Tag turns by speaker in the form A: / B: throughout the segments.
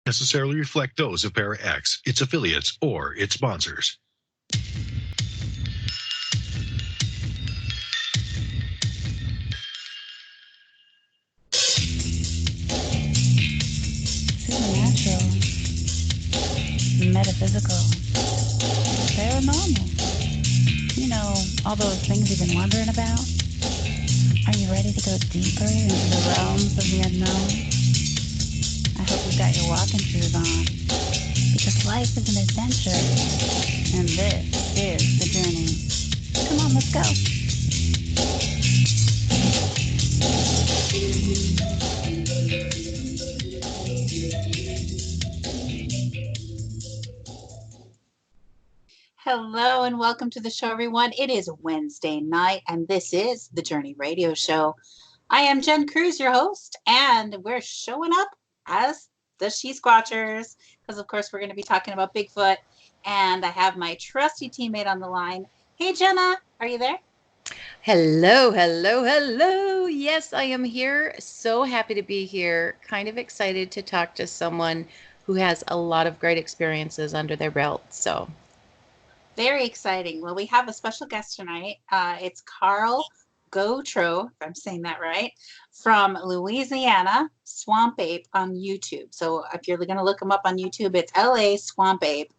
A: necessarily reflect those of Para X, its affiliates, or its sponsors.
B: Supernatural, metaphysical, paranormal. You know, all those things you've been wondering about? Are you ready to go deeper into the realms of the unknown? I hope you've got your walking shoes on, because life is an adventure, and this is the journey. Come on, let's go. Hello and welcome to the show, everyone. It is Wednesday night, and this is the Journey Radio Show. I am Jen Cruz, your host, and we're showing up as the She-Squatchers, because of course we're going to be talking about Bigfoot, and I have my trusty teammate on the line. Hey, Jenna, are you there?
C: Hello, hello, hello. Yes, I am here. So happy to be here. Kind of excited to talk to someone who has a lot of great experiences under their belt. So,
B: Very exciting. Well, we have a special guest tonight. It's Carl Gautreaux, if I'm saying that right, from Louisiana, Swamp Ape on YouTube. So if you're going to look him up on YouTube, it's LA Swamp Ape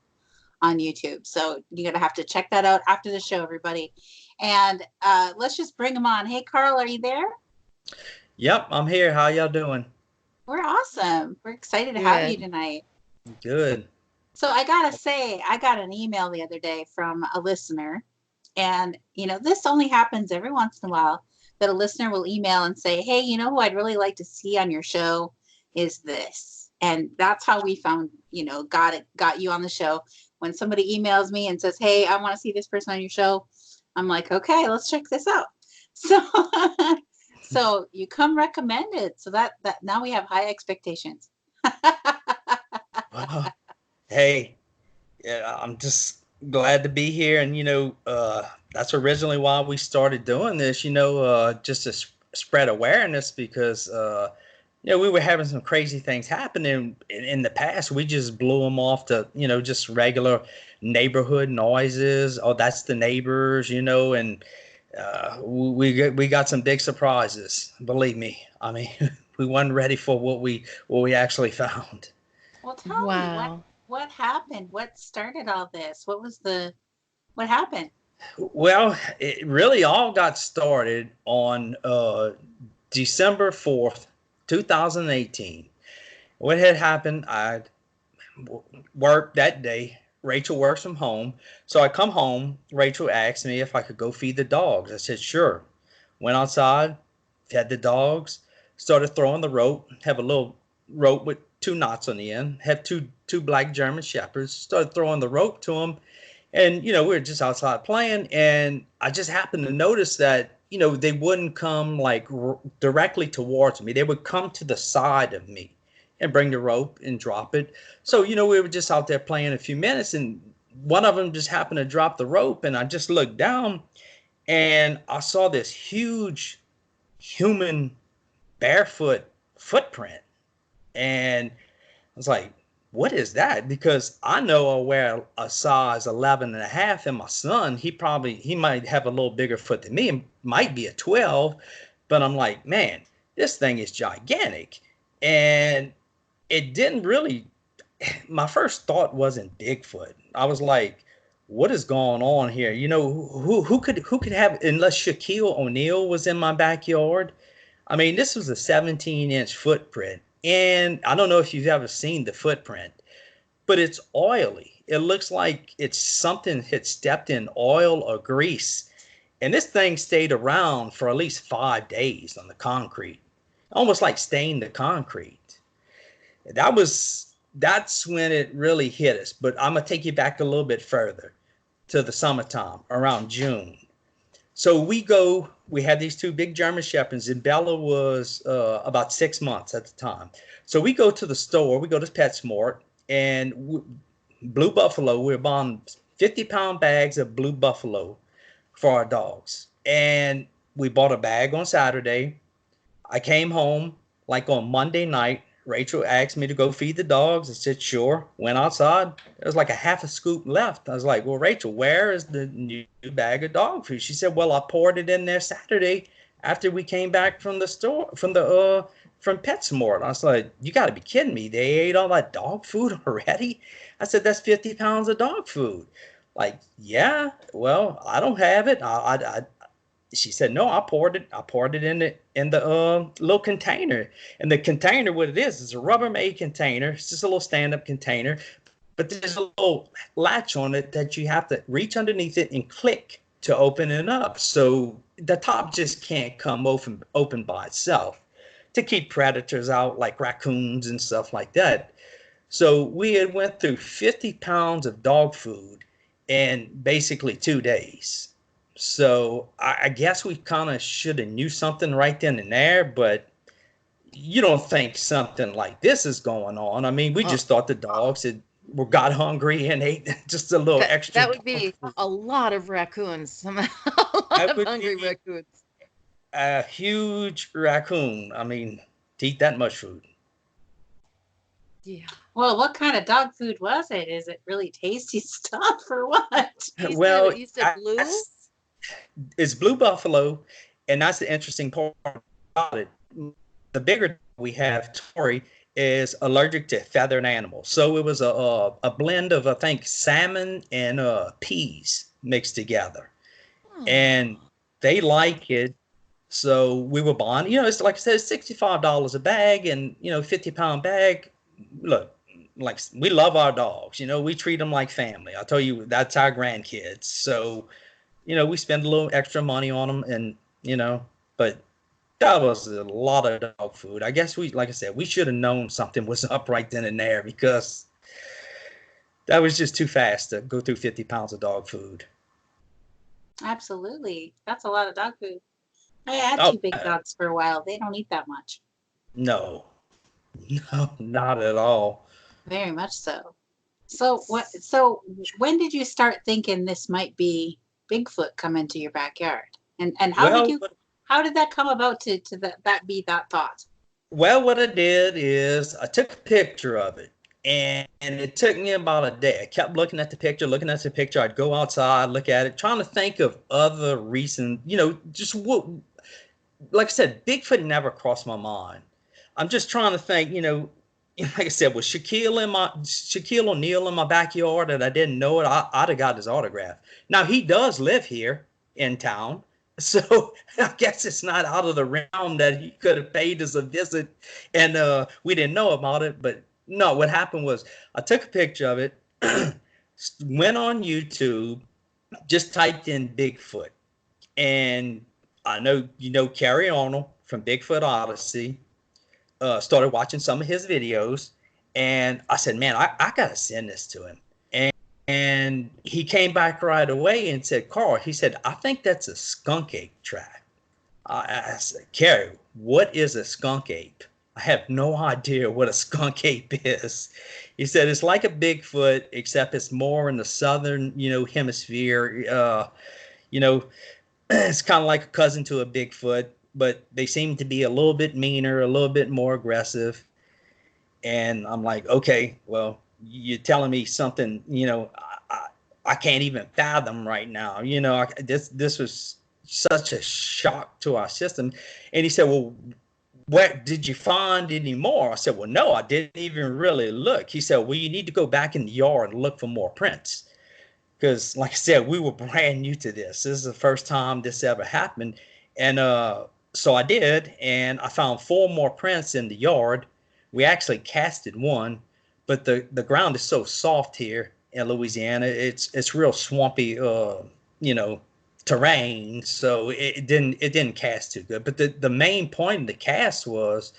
B: on YouTube. So you're going to have to check that out after the show, everybody. And let's just bring him on. Hey, Carl, are you there?
D: Yep, I'm here. How y'all doing?
B: We're awesome. We're excited to have you tonight.
D: Good.
B: So I gotta say, I got an email the other day from a listener, and this only happens every once in a while that a listener will email and say, "Hey, you know who I'd really like to see on your show is this," and that's how we found, got you on the show. When somebody emails me and says, "Hey, I want to see this person on your show," I'm like, "Okay, let's check this out." So, so you come recommended, so that now we have high expectations.
D: Hey, yeah, I'm just glad to be here. And, that's originally why we started doing this, just to spread awareness because, we were having some crazy things happening in the past. We just blew them off to, just regular neighborhood noises. Oh, that's the neighbors, and we got some big surprises. Believe me. I mean, we weren't ready for what we actually found.
B: Well, tell me what happened? What started all this? What happened?
D: Well, it really all got started on December 4th, 2018. What had happened, I worked that day. Rachel works from home. So I come home. Rachel asked me if I could go feed the dogs. I said, sure. Went outside, fed the dogs, started throwing the rope, have a little rope with two knots on the end, have two black German shepherds, started throwing the rope to them. And, we were just outside playing. And I just happened to notice that, they wouldn't come like directly towards me. They would come to the side of me and bring the rope and drop it. So, we were just out there playing a few minutes and one of them just happened to drop the rope. And I just looked down and I saw this huge human barefoot footprint. And I was like, what is that? Because I know I wear a size 11 and a half, and my son, he might have a little bigger foot than me, and might be a 12, but I'm like, man, this thing is gigantic. And it didn't really, my first thought wasn't Bigfoot. I was like, what is going on here? Who could have, unless Shaquille O'Neal was in my backyard. I mean, this was a 17-inch footprint. And I don't know if you've ever seen the footprint, but it's oily. It looks like it's something had stepped in oil or grease. And this thing stayed around for at least 5 days on the concrete, almost like stained the concrete. That's when it really hit us. But I'm going to take you back a little bit further to the summertime, around June. So we had these two big German Shepherds, and Bella was about 6 months at the time. So we go to the store, we go to PetSmart, and Blue Buffalo, we're buying 50-pound bags of Blue Buffalo for our dogs. And we bought a bag on Saturday. I came home like on Monday night, Rachel asked me to go feed the dogs. I said, sure. Went outside. There was like a half a scoop left. I was like, well, Rachel, where is the new bag of dog food? She said, well, I poured it in there Saturday after we came back from the store, from PetSmart. I was like, you got to be kidding me. They ate all that dog food already? I said, that's 50 pounds of dog food. Like, yeah, well, I don't have it. She said, no, I poured it in the little container. And the container, what it is a Rubbermaid container. It's just a little stand-up container, but there's a little latch on it that you have to reach underneath it and click to open it up. So the top just can't come open by itself to keep predators out like raccoons and stuff like that. So we had went through 50 pounds of dog food in basically 2 days. So I guess we kind of should have knew something right then and there, but you don't think something like this is going on. I mean, we just thought the dogs got hungry and ate just a little extra.
C: That would be a lot of raccoons. A lot of hungry raccoons.
D: A huge raccoon. I mean, to eat that much food.
C: Yeah.
B: Well, what kind of dog food was it? Is it really tasty stuff or what?
C: You said blue?
D: It's blue buffalo, and that's the interesting part about it. The bigger we have, Tori, is allergic to feathered animals. So it was a blend of, I think, salmon and peas mixed together. And they like it. So we were buying, it's like I said, $65 a bag and, 50-pound bag. Look, like we love our dogs. We treat them like family. I'll tell you, that's our grandkids. So, we spend a little extra money on them and, but that was a lot of dog food. I guess like I said, we should have known something was up right then and there because that was just too fast to go through 50 pounds of dog food.
B: Absolutely. That's a lot of dog food. I had 2 big dogs for a while. They don't eat that much.
D: No, not at all.
B: Very much so. So when did you start thinking this might be Bigfoot come into your backyard? And how did that come about to that be that thought?
D: Well, what I did is I took a picture of it, and it took me about a day. I kept looking at the picture. I'd go outside, look at it, trying to think of other reasons, just what, like I said, Bigfoot never crossed my mind. I'm just trying to think, like I said, was Shaquille O'Neal in my backyard and I didn't know it, I'd have got his autograph. Now, he does live here in town, so I guess it's not out of the realm that he could have paid us a visit and we didn't know about it. But no, what happened was I took a picture of it, went on YouTube, just typed in Bigfoot. And I know, Carrie Arnold from Bigfoot Odyssey. Started watching some of his videos, and I said, man, I got to send this to him. And he came back right away and said, Carl, he said, I think that's a skunk ape track. I said, Carrie, what is a skunk ape? I have no idea what a skunk ape is. He said, it's like a Bigfoot, except it's more in the southern, hemisphere. It's kind of like a cousin to a Bigfoot, but they seem to be a little bit meaner, a little bit more aggressive. And I'm like, okay, well, you're telling me something, I can't even fathom right now. This was such a shock to our system. And he said, well, where did you find any more? I said, well, no, I didn't even really look. He said, well, you need to go back in the yard and look for more prints. Because like I said, we were brand new to this. This is the first time this ever happened. And, so I did, and I found 4 more prints in the yard. We actually casted one, but the ground is so soft here in Louisiana. It's real swampy, terrain. So it didn't cast too good. But the main point of the cast was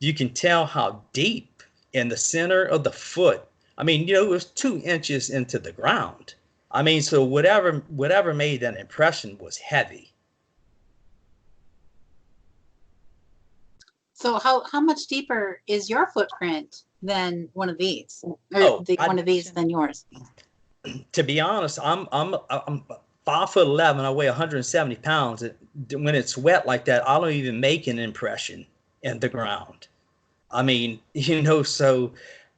D: you can tell how deep in the center of the foot. I mean, it was 2 inches into the ground. I mean, so whatever made that impression was heavy.
B: So how much deeper is your footprint than one of these, or one of these than yours?
D: To be honest, I'm 5'11". I weigh 170 pounds. When it's wet like that, I don't even make an impression in the ground. I mean, so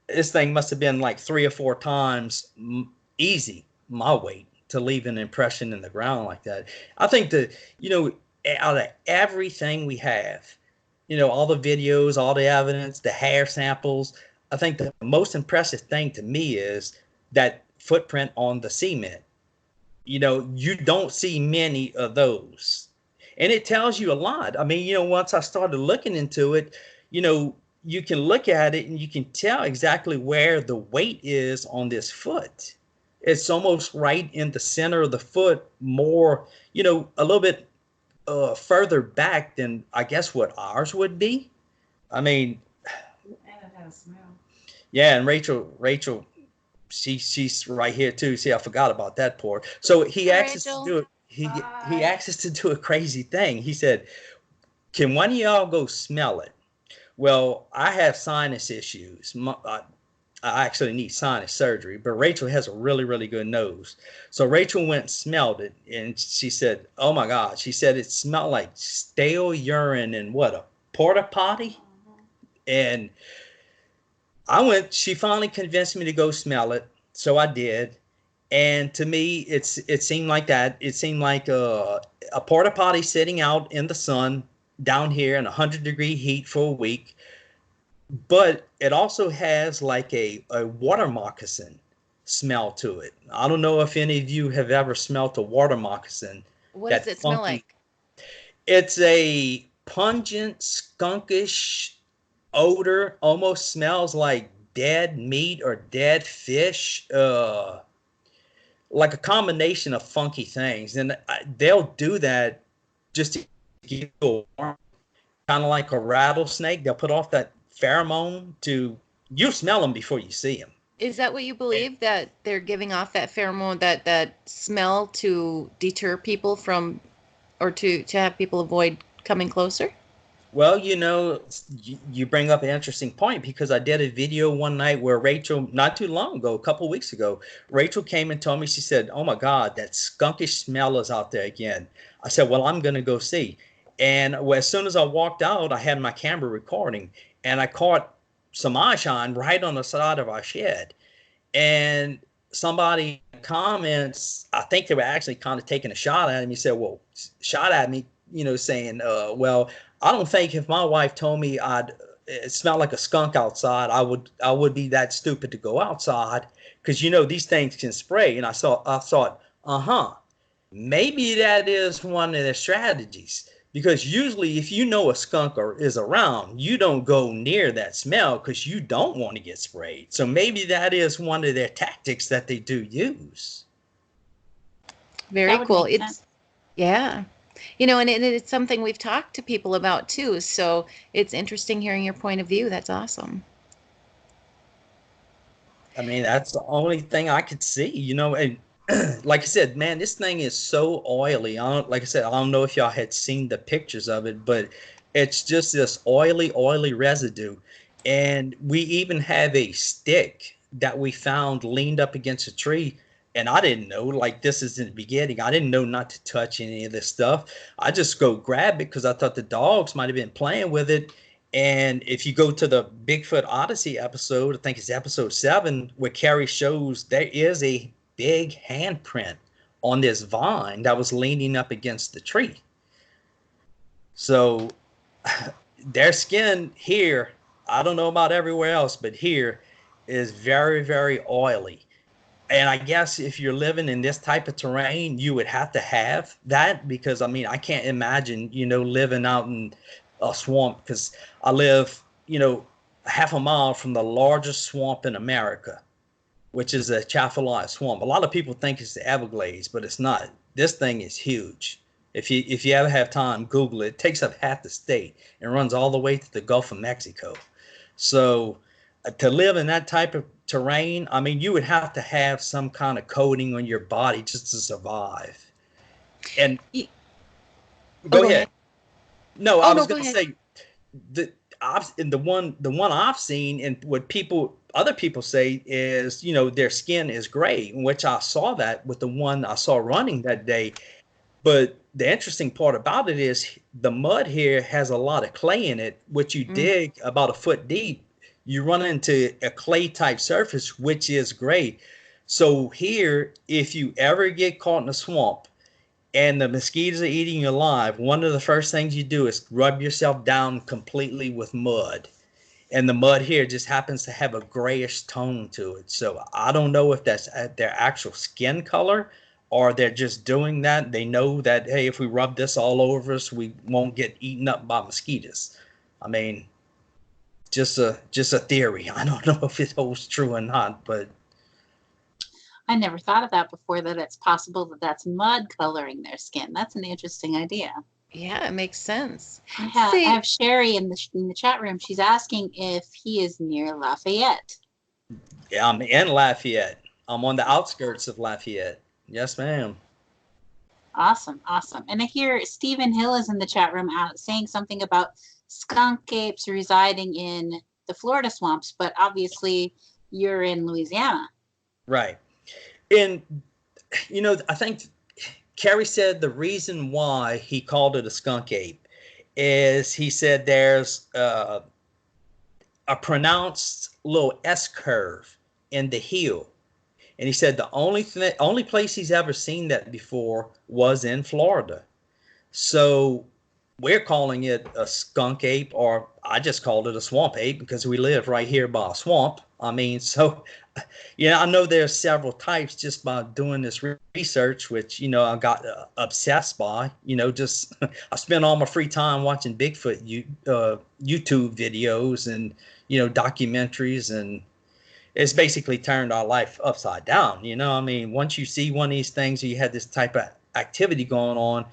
D: this thing must have been like 3 or 4 times easy my weight to leave an impression in the ground like that. I think that, out of everything we have, all the videos, all the evidence, the hair samples, I think the most impressive thing to me is that footprint on the cement. You don't see many of those. And it tells you a lot. I mean, once I started looking into it, you can look at it and you can tell exactly where the weight is on this foot. It's almost right in the center of the foot, more, a little bit further back than I guess what ours would be. I mean,
B: And it has smell.
D: yeah, and Rachel, she's right here too. See, I forgot about that part. So he
C: Hi,
D: asked us to
C: Rachel.
D: do it. He
B: Bye.
D: asked us to do a crazy thing. He said, "Can one of y'all go smell it?" Well, I have sinus issues. I actually need sinus surgery, but Rachel has a really, really good nose. So Rachel went and smelled it, and she said, "Oh my God!" She said it smelled like stale urine and what, a porta potty. And she finally convinced me to go smell it. So I did. And to me, it seemed like that. It seemed like a porta potty sitting out in the sun down here in 100-degree heat for a week. But it also has like a water moccasin smell to it. I don't know if any of you have ever smelled a water moccasin.
C: What
D: That
C: does it smell
D: funky,
C: like?
D: it's a pungent, skunkish odor. Almost smells like dead meat or dead fish. Like a combination of funky things. And they'll do that just to give you a warm, kind of like a rattlesnake. They'll put off that pheromone you smell them before you see them.
C: Is that what you believe, that they're giving off that pheromone, that smell to deter people from, or to have people avoid coming closer?
D: Well, you bring up an interesting point, because I did a video one night where Rachel, not too long ago, a couple of weeks ago, Rachel came and told me, she said, "Oh my God, that skunkish smell is out there again." I said, "Well, I'm going to go see." And as soon as I walked out, I had my camera recording, and I caught some eye shine right on the side of our shed. And somebody comments, I think they were actually kind of taking a shot at him. He said, "Well, shot at me, saying, well, I don't think if my wife told me it smelled like a skunk outside, I would be that stupid to go outside, because these things can spray." And I thought, maybe that is one of their strategies. Because usually if a skunk is around, you don't go near that smell because you don't want to get sprayed. So maybe that is one of their tactics that they do use.
C: Very cool.
B: Make sense.
C: Yeah. And it's something we've talked to people about too. So it's interesting hearing your point of view. That's awesome.
D: I mean, that's the only thing I could see, and like I said, man, this thing is so oily. Like I said, I don't know if y'all had seen the pictures of it, but it's just this oily residue. And we even have a stick that we found leaned up against a tree. And I didn't know, like, this is in the beginning. I didn't know not to touch any of this stuff. I just go grab it because I thought the dogs might have been playing with it. And if you go to the Bigfoot Odyssey episode, I think it's episode 7, where Carrie shows there is a big handprint on this vine that was leaning up against the tree. So their skin here, I don't know about everywhere else, but here is very, very oily. And I guess if you're living in this type of terrain, you would have to have that, because I mean, I can't imagine, living out in a swamp, because I live, half a mile from the largest swamp in America, which is a Chafalaya swamp. A lot of people think it's the Everglades, but it's not. This thing is huge. If you ever have time, Google it. It takes up half the state and runs all the way to the Gulf of Mexico. So to live in that type of terrain, I mean, you would have to have some kind of coating on your body just to survive. And go ahead. No, I was going to say the one I've seen, and what other people say is, their skin is gray, which I saw that with the one I saw running that day. But the interesting part about it is the mud here has a lot of clay in it, which you dig about a foot deep, you run into a clay type surface, which is great. So here, if you ever get caught in a swamp and the mosquitoes are eating you alive, one of the first things you do is rub yourself down completely with mud. And the mud here just happens to have a grayish tone to it. So I don't know if that's their actual skin color or they're just doing that. They know that, hey, if we rub this all over us, we won't get eaten up by mosquitoes. I mean, just a theory. I don't know if it holds true or not, but
B: I never thought of that before, that it's possible that that's mud coloring their skin. That's an interesting idea.
C: Yeah, it makes sense.
B: I
C: See,
B: have Sherry in the chat room. She's asking if he is near Lafayette.
D: yeah, I'm in Lafayette. I'm on the outskirts of Lafayette. Yes, ma'am.
B: Awesome, awesome. And I hear Stephen Hill is in the chat room saying something about skunk apes residing in the Florida swamps, but obviously you're in Louisiana.
D: Right. And, you know, I think Kerry said the reason why he called it a skunk ape is he said there's a pronounced little S curve in the heel. And he said the only place he's ever seen that before was in Florida. So we're calling it a skunk ape, or I just called it a swamp ape because we live right here by a swamp. I mean, so, I know there's several types just by doing this research, which, I got obsessed by, just I spend all my free time watching Bigfoot YouTube videos and, documentaries, and it's basically turned our life upside down. I mean, once you see one of these things, you had this type of activity going on,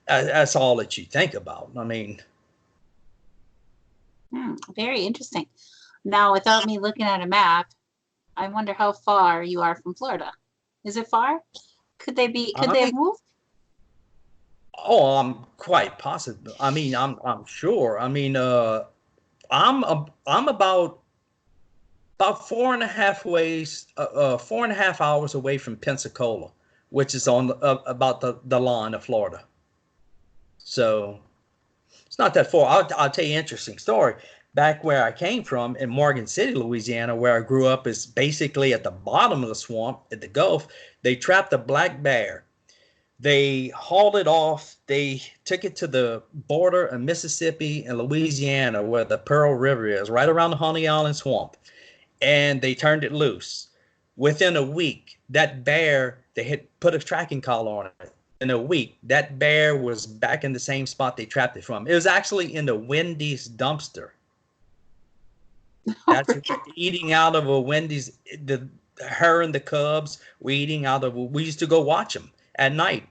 D: that's all that you think about. I mean,
B: very interesting. Now, without me looking at a map, I wonder how far you are from Florida. Is it far? Could they have moved?
D: Oh, I'm quite positive. I mean, I'm sure. I mean, I'm about 4.5 hours away from Pensacola, which is on about the line of Florida. So it's not that far. I'll tell you an interesting story. Back where I came from in Morgan City, Louisiana, where I grew up, is basically at the bottom of the swamp at the Gulf. They trapped a black bear. They hauled it off. They took it to the border of Mississippi and Louisiana, where the Pearl River is, right around the Honey Island Swamp. And they turned it loose. Within a week, that bear, they had put a tracking collar on it. In a week, that bear was back in the same spot they trapped it from. It was actually in the Wendy's dumpster. That's eating out of a Wendy's. Her and the cubs were eating out of. We used to go watch them at night,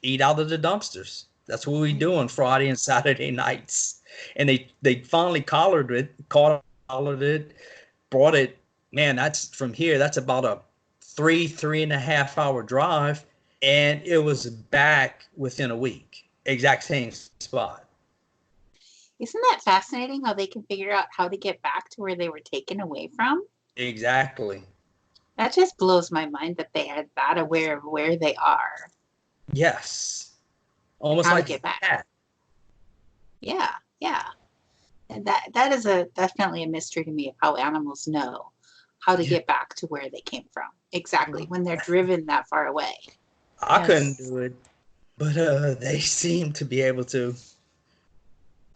D: eat out of the dumpsters. That's what we do on Friday and Saturday nights. And they finally collared it, brought it. Man, that's from here. That's about a 3.5 hour drive, and it was back within a week. Exact same spot.
B: Isn't that fascinating how they can figure out how to get back to where they were taken away from?
D: Exactly.
B: That just blows my mind that they are that aware of where they are.
D: Yes. Almost
B: how
D: like
B: to get back.
D: That.
B: Yeah. And that is definitely a mystery to me of how animals know how to get back to where they came from. Exactly, when they're driven that far away.
D: I couldn't do it, but they seem to be able to.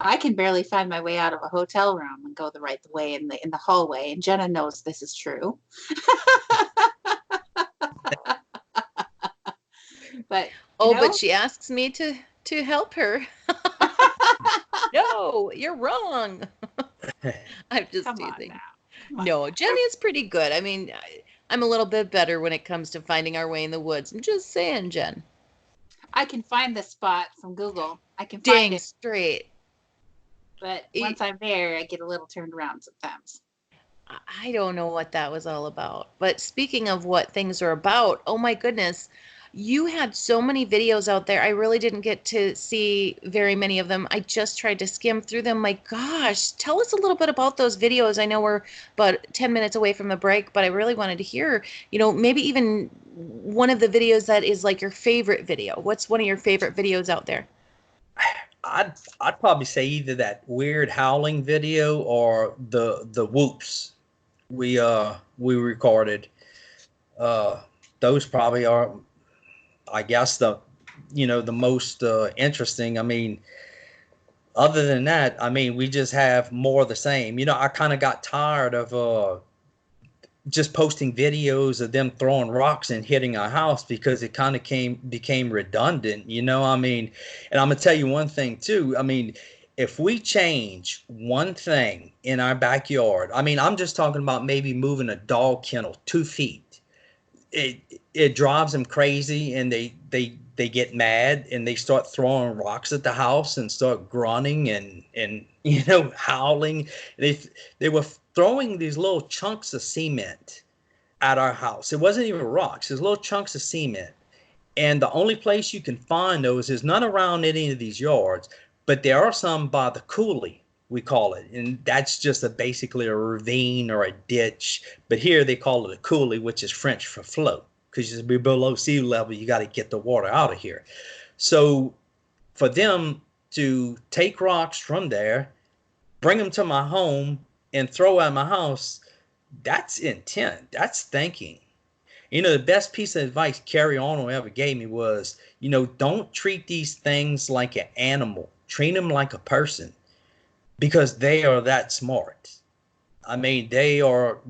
B: I can barely find my way out of a hotel room and go the right way in the hallway, and Jenna knows this is true. But
C: but she asks me to help her. No, you're wrong. I'm just teasing. No, Jenny is pretty good. I mean, I'm a little bit better when it comes to finding our way in the woods. I'm just saying, Jen.
B: I can find the spot from Google. I can find it
C: straight.
B: But once I'm there, I get a little turned around sometimes.
C: I don't know what that was all about. But speaking of what things are about, oh my goodness, you had so many videos out there. I really didn't get to see very many of them. I just tried to skim through them. My gosh, tell us a little bit about those videos. I know we're about 10 minutes away from the break, but I really wanted to hear, maybe even one of the videos that is like your favorite video? What's one of your favorite videos out there?
D: I'd probably say either that weird howling video or the whoops we recorded. Those probably are, I guess, the most interesting. I mean, other than that, I mean, we just have more of the same. I kind of got tired of just posting videos of them throwing rocks and hitting our house because it kind of became redundant. I mean, and I'm gonna tell you one thing too. I mean, if we change one thing in our backyard, I mean, I'm just talking about maybe moving a dog kennel 2 feet. It drives them crazy, and they get mad and they start throwing rocks at the house and start grunting and howling. They were throwing these little chunks of cement at our house. It wasn't even rocks, it was little chunks of cement. And the only place you can find those is not around any of these yards, but there are some by the coulee, we call it. And that's just basically a ravine or a ditch. But here they call it a coulee, which is French for float, because you're below sea level, you got to get the water out of here. So for them to take rocks from there, bring them to my home, and throw at my house, that's intent. That's thinking. The best piece of advice Carrie Arnold ever gave me was, don't treat these things like an animal. Treat them like a person, because they are that smart. I mean, they are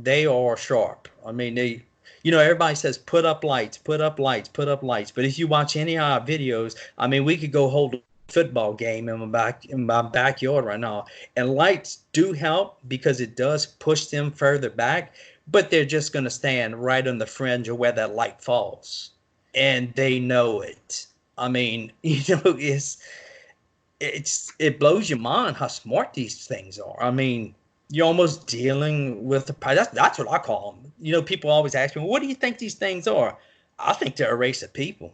D: sharp. I mean, everybody says put up lights, put up lights, put up lights. But if you watch any of our videos, I mean, we could go hold a football game in my backyard right now. And lights do help because it does push them further back, but they're just going to stand right on the fringe of where that light falls. And they know it. I mean, it blows your mind how smart these things are. I mean, you're almost dealing with that's what I call them. People always ask me, well, what do you think these things are? I think they're a race of people.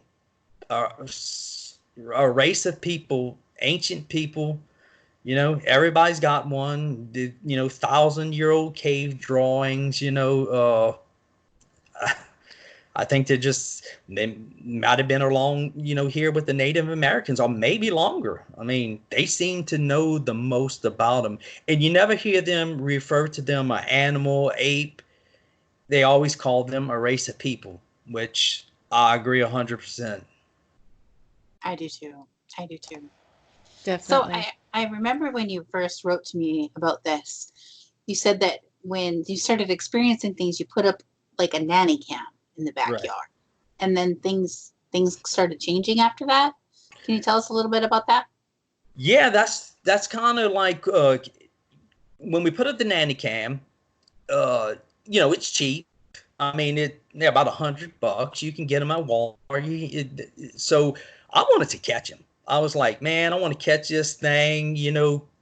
D: A race of people, ancient people. Everybody's got one. 1,000-year-old cave drawings. I think they might have been along, here with the Native Americans, or maybe longer. I mean, they seem to know the most about them, and you never hear them refer to them an animal, ape. They always call them a race of people, which I agree 100%.
B: I do too.
C: Definitely.
B: So I remember when you first wrote to me about this, you said that when you started experiencing things, you put up like a nanny cam in the backyard. Right. And then things started changing after that. Can you tell us a little bit about that?
D: Yeah, that's kind of like when we put up the nanny cam, it's cheap. I mean, they're about $100. You can get them at Walmart. So I wanted to catch them. I was like, man, I want to catch this thing,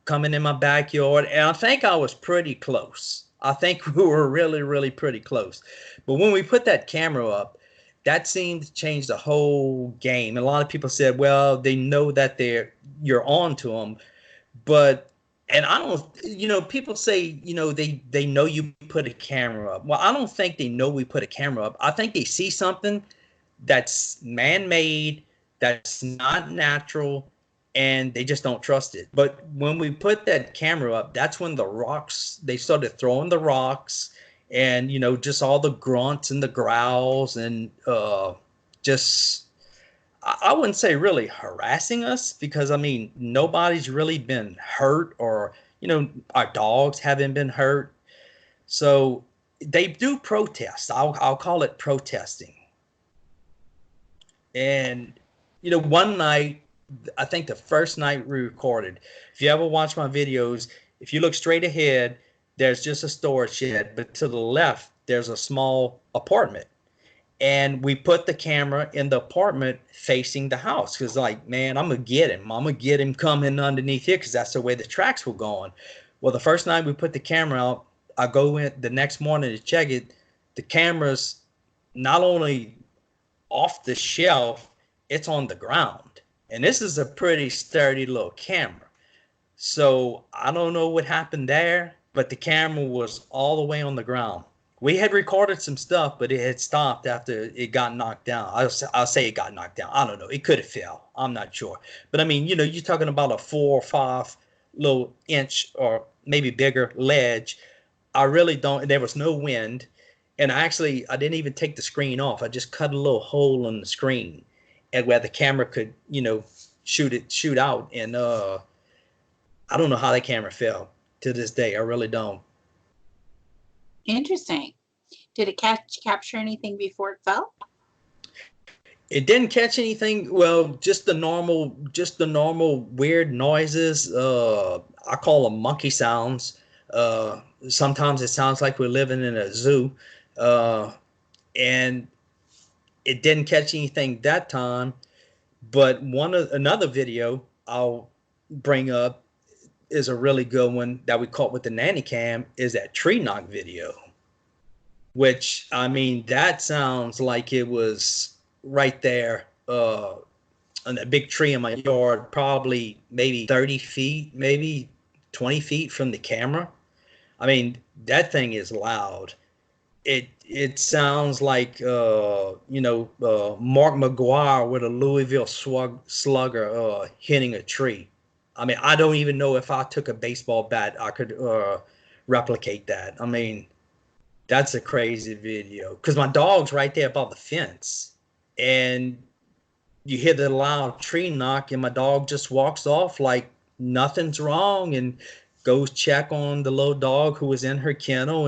D: coming in my backyard. And I think I was pretty close. I think we were really, really pretty close. But when we put that camera up, that seemed to change the whole game. And a lot of people said, well, they know that you're on to them. And I don't, people say, they know you put a camera up. Well, I don't think they know we put a camera up. I think they see something that's man-made, that's not natural, and they just don't trust it. But when we put that camera up, that's when they started throwing the rocks, and just all the grunts and the growls, and just, I wouldn't say really harassing us, because I mean, nobody's really been hurt, or our dogs haven't been hurt. So they do protest. I'll call it protesting. And one night, I think the first night we recorded, if you ever watch my videos, if you look straight ahead, there's just a storage shed, but to the left, there's a small apartment. And we put the camera in the apartment facing the house, because like, man, I'm going to get him. I'm going to get him coming underneath here, because that's the way the tracks were going. Well, the first night we put the camera out, I go in the next morning to check it. The camera's not only off the shelf, it's on the ground. And this is a pretty sturdy little camera. So I don't know what happened there, but the camera was all the way on the ground. We had recorded some stuff, but it had stopped after it got knocked down. I'll say it got knocked down. I don't know. It could have fell. I'm not sure. But I mean, you're talking about a 4 or 5 little inch or maybe bigger ledge. I really don't. There was no wind. And I didn't even take the screen off. I just cut a little hole in the screen and where the camera could, shoot out. And I don't know how that camera fell to this day. I really don't.
B: Interesting. Did it capture anything before it fell?
D: It didn't catch anything. Well, just the normal weird noises. I call them monkey sounds. Sometimes it sounds like we're living in a zoo. And it didn't catch anything that time. But another video I'll bring up is a really good one that we caught with the Nanny Cam, is that tree knock video, which, I mean, that sounds like it was right there on a big tree in my yard, probably maybe 30 feet, maybe 20 feet from the camera. I mean, that thing is loud. It sounds like Mark McGuire with a Louisville Slugger hitting a tree. I mean, I don't even know if I took a baseball bat, I could replicate that. I mean, that's a crazy video because my dog's right there above the fence, and you hear the loud tree knock, and my dog just walks off like nothing's wrong and goes check on the little dog who was in her kennel.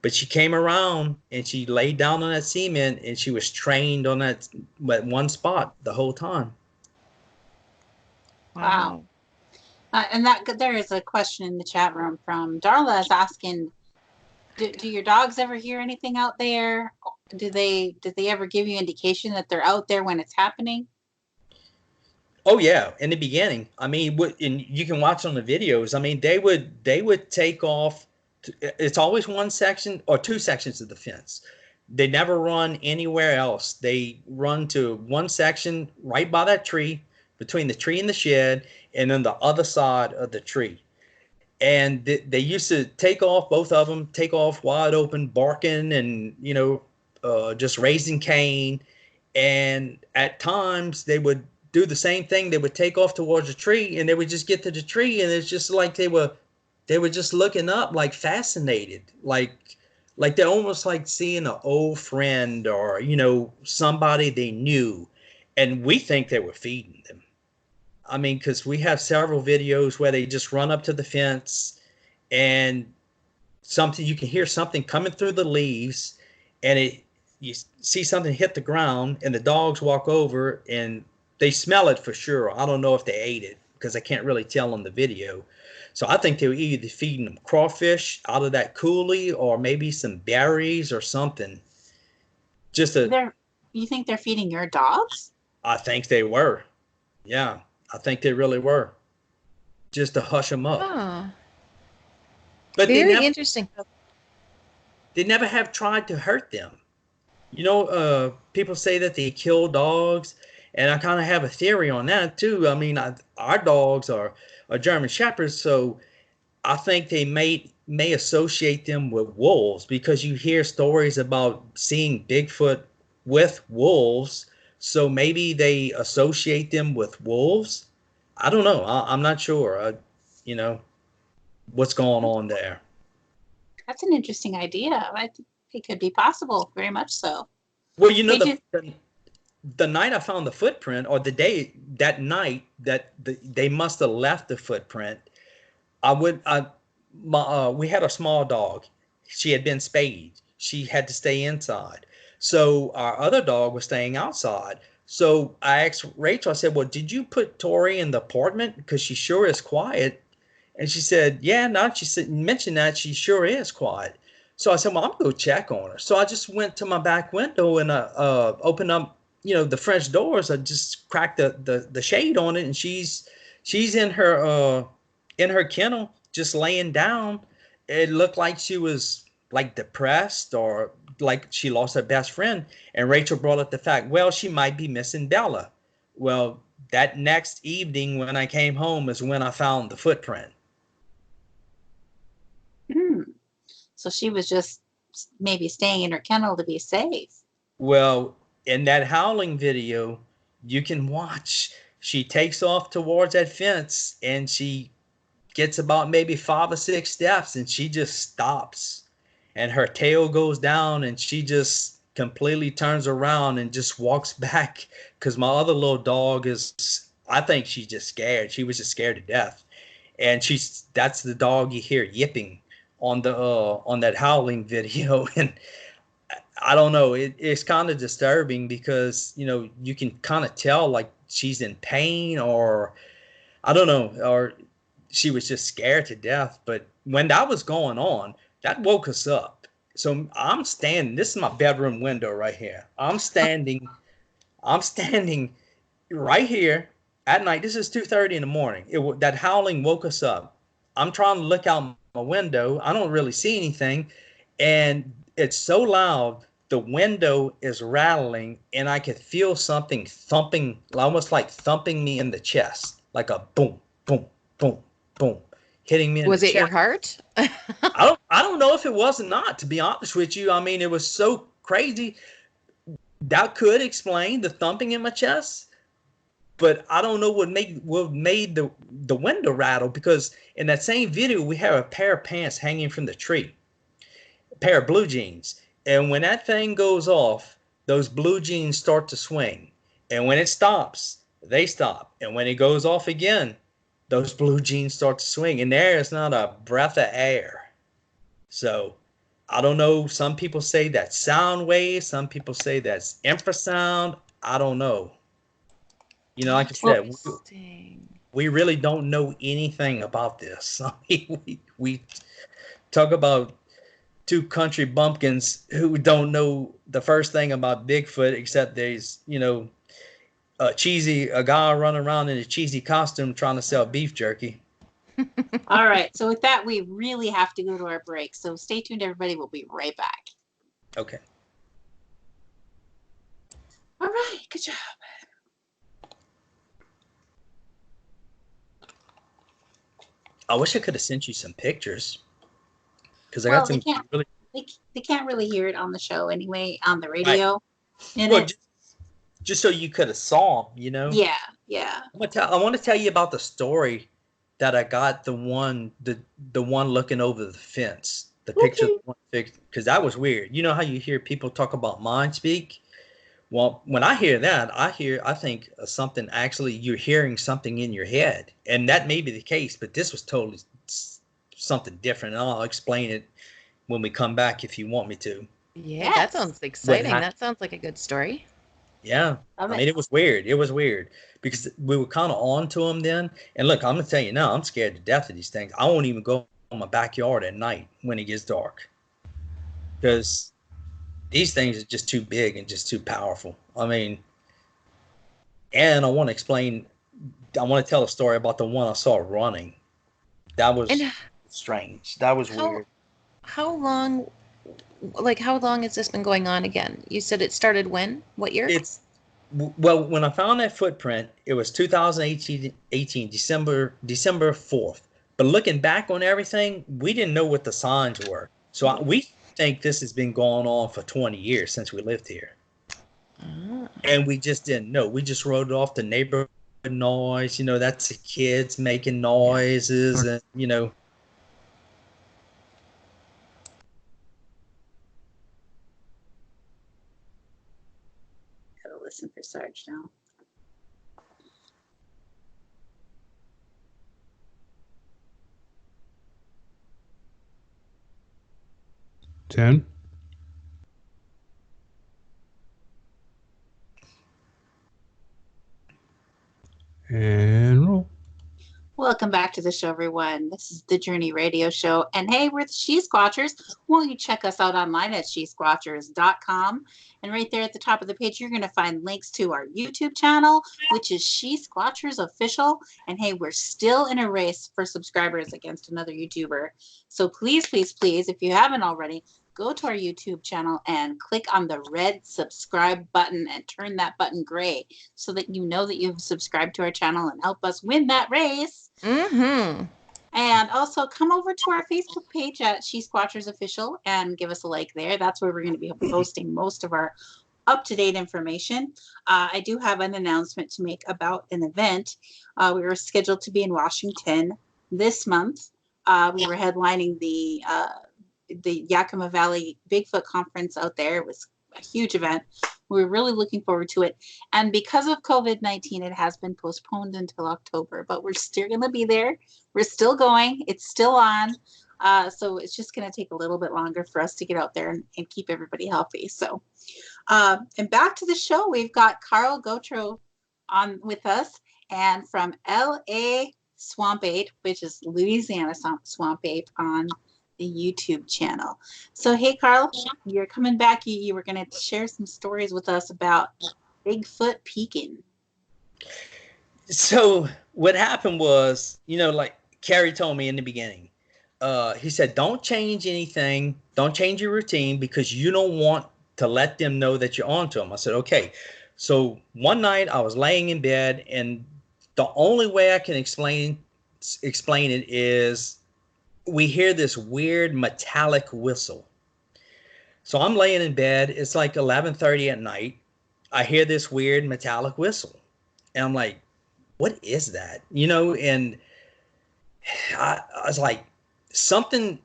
D: But she came around and she laid down on that cement, and she was trained on that one spot the whole time.
B: Wow. And there is a question in the chat room from Darla is asking, do your dogs ever hear anything out there? Did they ever give you indication that they're out there when it's happening?
D: Oh yeah, in the beginning. I mean, and you can watch on the videos. I mean, they would take off. It's always one section or two sections of the fence. They never run anywhere else. They run to one section right by that tree, between the tree and the shed, and then the other side of the tree. And they used to take off, both of them, take off wide open, barking and, just raising Cain. And at times they would do the same thing. They would take off towards the tree, and they would just get to the tree, and it's just like they were just looking up, like fascinated, like they're almost like seeing an old friend or, somebody they knew. And we think they were feeding them. I mean, because we have several videos where they just run up to the fence and you can hear something coming through the leaves, and you see something hit the ground, and the dogs walk over and they smell it for sure. I don't know if they ate it because I can't really tell on the video. So I think they were either feeding them crawfish out of that coulee or maybe some berries or something.
B: You think they're feeding your dogs?
D: I think they were. Yeah. I think they really were, just to hush them up.
C: Oh.
D: But
C: very interesting.
D: They never have tried to hurt them. People say that they kill dogs, and I kind of have a theory on that too. I mean, our dogs are German Shepherds, so I think they may associate them with wolves, because you hear stories about seeing Bigfoot with wolves. So maybe they associate them with wolves. I don't know. I'm not sure. What's going on there.
B: That's an interesting idea. I think it could be possible, very much so.
D: Well, the night I found the footprint, or that night that they must have left the footprint, we had a small dog. She had been spayed. She had to stay inside. So our other dog was staying outside. So I asked Rachel, I said, well, did you put Tori in the apartment? Because she sure is quiet. And she said, yeah, now she mentioned that, she sure is quiet. So I said, well, I'm going to go check on her. So I just went to my back window and opened up, the French doors. I just cracked the shade on it, and she's in her kennel, just laying down. It looked like she was like depressed, or like she lost her best friend. And Rachel brought up the fact, well, she might be missing Bella. Well, that next evening when I came home is when I found the footprint.
B: So she was just maybe staying in her kennel to be safe.
D: Well, in that howling video, you can watch. She takes off towards that fence, and she gets about maybe 5 or 6 steps, and she just stops, and her tail goes down, and she just completely turns around and just walks back. Because my other little dog I think she's just scared. She was just scared to death, and that's the dog you hear yipping on that howling video. And I don't know, it's kind of disturbing because you can kind of tell like she's in pain, or I don't know, or she was just scared to death. But when that was going on, that woke us up. So I'm standing, this is my bedroom window right here. I'm standing right here at night. This is 2:30 in the morning. That howling woke us up. I'm trying to look out my window. I don't really see anything. And it's so loud, the window is rattling, and I could feel something thumping, almost like thumping me in the chest, like a boom, boom, boom, boom, hitting me in the chest.
C: Was it your heart?
D: I don't know if it was or not, to be honest with you. I mean, it was so crazy. That could explain the thumping in my chest, but I don't know what made the window rattle, because in that same video we have a pair of pants hanging from the tree, a pair of blue jeans, and when that thing goes off, those blue jeans start to swing, and when it stops, they stop, and when it goes off again, those blue jeans start to swing, and there is not a breath of air. So I don't know. Some people say that's sound waves. Some people say that's infrasound. I don't know. Like I said, we really don't know anything about this. I mean, we talk about two country bumpkins who don't know the first thing about Bigfoot, except there's, a guy running around in a cheesy costume trying to sell beef jerky.
B: All right. So with that, we really have to go to our break. So stay tuned, everybody. We'll be right back.
D: Okay.
B: All right. Good job.
D: I wish I could have sent you some pictures, because I got some
B: they can't really hear it on the show anyway, on the radio.
D: Right. Just so you could have saw them,
B: Yeah.
D: I want to tell you about the story that I got, the one looking over the fence, the picture, because that was weird. You know how you hear people talk about mind speak? Well, when I hear that, I think of something, actually you're hearing something in your head, and that may be the case, but this was totally something different, and I'll explain it when we come back if you want me to.
C: Yeah, that sounds exciting. That sounds like a good story.
D: Yeah. I mean, it was weird. It was weird because we were kind of on to them then. And look, I'm going to tell you now, I'm scared to death of these things. I won't even go in my backyard at night when it gets dark, because these things are just too big and just too powerful. I mean, and I want to tell a story about the one I saw running. That was strange. That was weird.
C: How long has this been going on again? You said it started when? What year?
D: Well, when I found that footprint, it was 2018, December 4th. But looking back on everything, we didn't know what the signs were. So we think this has been going on for 20 years since we lived here. And we just didn't know. We just wrote off the neighborhood noise. That's the kids making noises, and
B: Gotta listen for Sarge now.
E: Ten. And roll.
B: Welcome back to the show, everyone. This is the Journey Radio Show. And hey, we're the She-Squatchers. Won't you check us out online at SheSquatchers.com? And right there at the top of the page, you're going to find links to our YouTube channel, which is She-Squatchers Official. And hey, we're still in a race for subscribers against another YouTuber. So please, please, please, if you haven't already, go to our YouTube channel and click on the red subscribe button and turn that button gray so that you know that you've subscribed to our channel and help us win that race.
C: Mm-hmm.
B: And also come over to our Facebook page at She-Squatchers Official and give us a like there. That's where we're going to be posting most of our up-to-date information. I do have an announcement to make about an event. We were scheduled to be in Washington this month. We were headlining the Yakima Valley Bigfoot conference out there. It was a huge event. We were really looking forward to it. And because of COVID-19, it has been postponed until October, but we're still going to be there. We're still going. It's still on. So it's just going to take a little bit longer for us to get out there and keep everybody healthy. So, and back to the show, we've got Carl Gautreaux on with us, and from LA Swamp Ape, which is Louisiana Swamp Ape on the YouTube channel. So, hey, Carl, you're coming back. You were going to share some stories with us about Bigfoot peeking.
D: So what happened was, like Carrie told me in the beginning, he said, don't change anything. Don't change your routine because you don't want to let them know that you're on to them. I said, okay. So one night I was laying in bed, and the only way I can explain it is we hear this weird metallic whistle. So I'm laying in bed. It's like 11:30 at night. I hear this weird metallic whistle, and I'm like, what is that? And I was like, something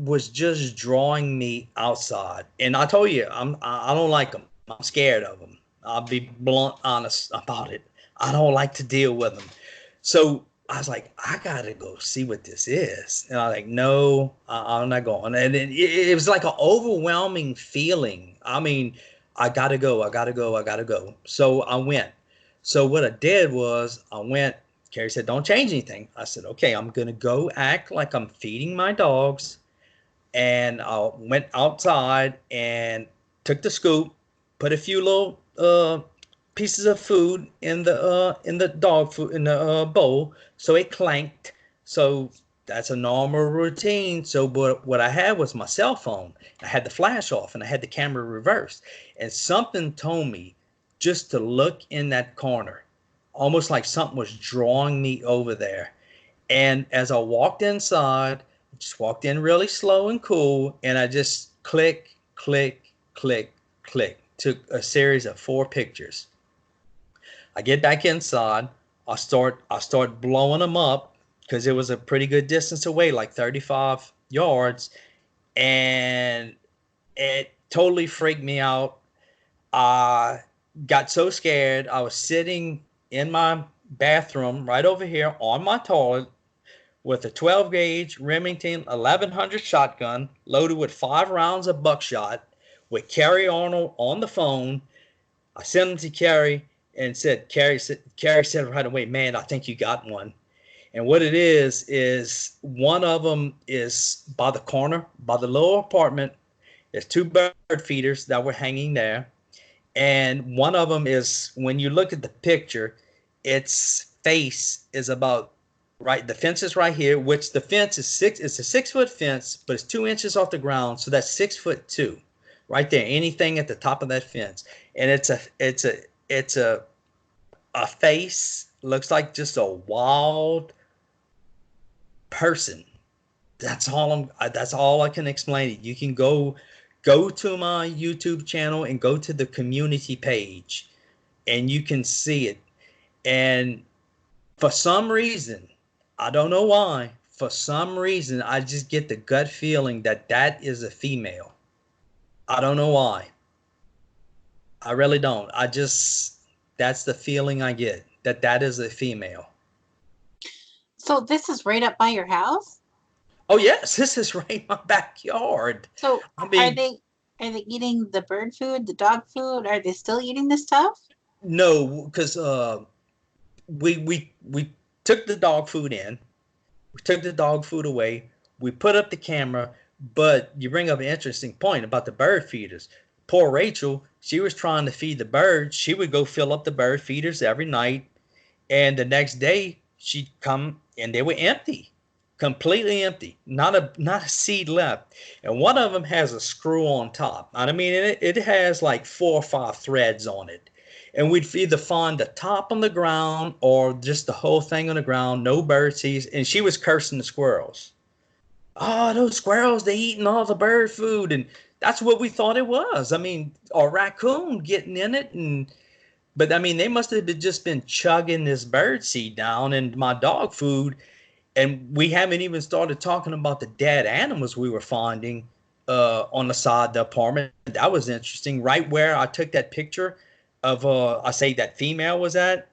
D: was just drawing me outside. And I told you, I don't like them. I'm scared of them. I'll be blunt, honest about it. I don't like to deal with them. So I was like, I gotta go see what this is. And I was like, no, I'm not going. And it was like an overwhelming feeling. I mean, I gotta go. So I went. So what I did was I went. Carrie said, don't change anything. I said, okay, I'm going to go act like I'm feeding my dogs. And I went outside and took the scoop, put a few little pieces of food in the dog food in the bowl. So it clanked. So that's a normal routine. So what I had was my cell phone. I had the flash off and I had the camera reversed. And something told me just to look in that corner. Almost like something was drawing me over there. And as I walked inside, I just walked in really slow and cool. And I just click, click, click, click. Took a series of 4 pictures. I get back inside. I start blowing them up because it was a pretty good distance away, like 35 yards. And it totally freaked me out. I got so scared. I was sitting in my bathroom right over here on my toilet with a 12 gauge Remington 1100 shotgun loaded with 5 rounds of buckshot with Carrie Arnold on the phone. I sent them to Carrie and Carrie said right away, man, I think you got one. And what it is one of them is by the corner, by the little apartment. There's 2 bird feeders that were hanging there. And one of them is, when you look at the picture, its face is about right. The fence is right here, which the fence is it's a 6-foot fence, but it's 2 inches off the ground. So that's 6'2" right there. Anything at the top of that fence. And it's a face, looks like just a wild person. That's all I can explain it. You can go to my YouTube channel and go to the community page and you can see it. And for some reason, I don't know why, for some reason, I just get the gut feeling that is a female. I don't know why. I really don't. That's the feeling I get, that is a female.
B: So this is right up by your house?
D: Oh yes, this is right in my backyard.
B: So
D: I mean,
B: are they eating the bird food, the dog food? Are they still eating this stuff?
D: No, because we took the dog food in. We took the dog food away. We put up the camera, but you bring up an interesting point about the bird feeders. Poor Rachel, she was trying to feed the birds. She would go fill up the bird feeders every night, and the next day she'd come and they were empty, completely empty, not a seed left. And one of them has a screw on top. I mean, it has like 4 or 5 threads on it. and we'd either find the top on the ground or just the whole thing on the ground, no bird seeds. And she was cursing the squirrels. Oh, those squirrels, they eating all the bird food. And that's what we thought it was. I mean, a raccoon getting in it. But I mean, they must have just been chugging this bird seed down and my dog food. And we haven't even started talking about the dead animals we were finding on the side of the apartment. That was interesting. Right where I took that picture of, I say that female was at,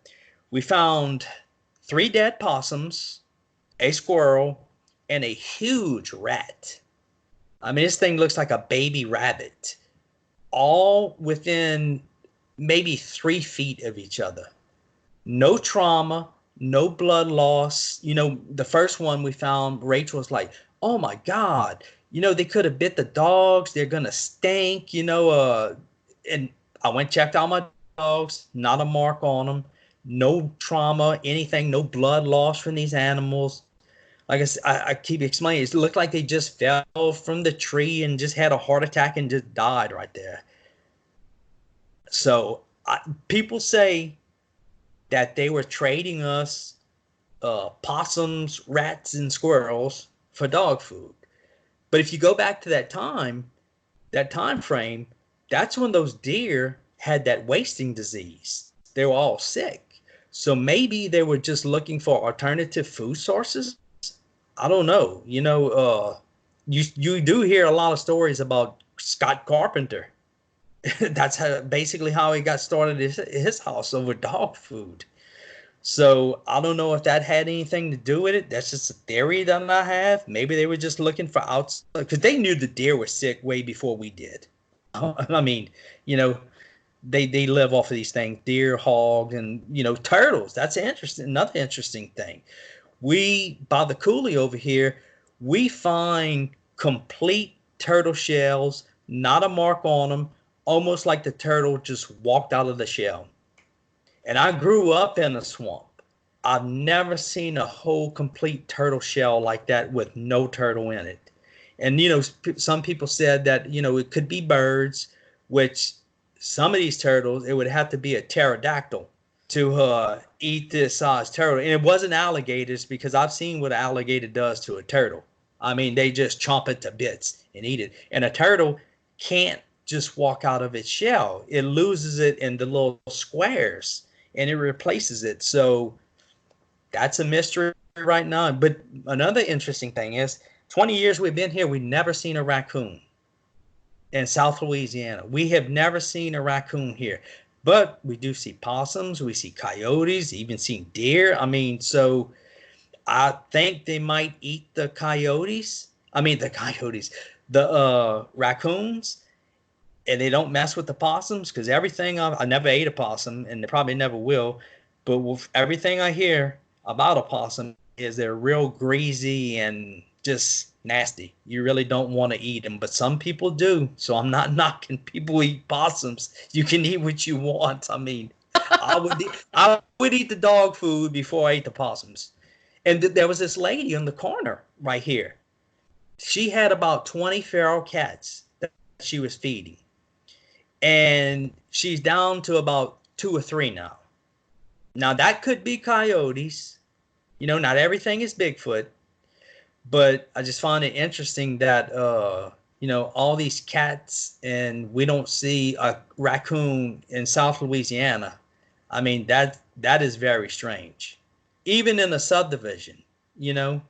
D: we found 3 dead possums, a squirrel, and a huge rat. I mean, this thing looks like a baby rabbit, all within maybe 3 feet of each other. No trauma, no blood loss. You know, the first one we found, Rachel was like, oh my God, you know, they could have bit the dogs. They're going to stink, you know. And I went, checked out my dogs, not a mark on them, no trauma, anything, no blood loss from these animals. Like I keep explaining, it looked like they just fell from the tree and just had a heart attack and just died right there. So people say that they were trading us possums, rats, and squirrels for dog food. But if you go back to that time frame, that's when those deer had that wasting disease. They were all sick. So maybe they were just looking for alternative food sources. I don't know. You know, you do hear a lot of stories about Scott Carpenter. That's basically how he got started his house over dog food. So I don't know if that had anything to do with it. That's just a theory that I have. Maybe they were just looking for outside, because they knew the deer were sick way before we did. I mean, you know, they live off of these things, deer, hogs, and, you know, turtles. That's interesting. Another interesting thing. We, by the coulee over here, we find complete turtle shells, not a mark on them, almost like the turtle just walked out of the shell. And I grew up in a swamp. I've never seen a whole complete turtle shell like that with no turtle in it. And, you know, some people said that, you know, it could be birds, which some of these turtles, it would have to be a pterodactyl to eat this size turtle. And it wasn't alligators, because I've seen what an alligator does to a turtle. I mean, they just chomp it to bits and eat it. And a turtle can't just walk out of its shell. It loses it in the little squares and it replaces it. So that's a mystery right now. But another interesting thing is, 20 years we've been here, we've never seen a raccoon in South Louisiana. We have never seen a raccoon here. But we do see possums, we see coyotes, even seen deer. I mean, so I think they might eat the raccoons, and they don't mess with the possums, because everything I never ate a possum, and they probably never will. But with everything I hear about a possum is they're real greasy and just nasty. You really don't want to eat them, but some people do. So I'm not knocking people who eat possums. You can eat what you want. I mean, I would eat the dog food before I ate the possums. And there was this lady in the corner right here. She had about 20 feral cats that she was feeding. And she's down to about 2 or 3 now. Now, that could be coyotes. You know, not everything is Bigfoot. But I just find it interesting that, you know, all these cats, and we don't see a raccoon in South Louisiana. I mean, that is very strange. Even in a subdivision, you know,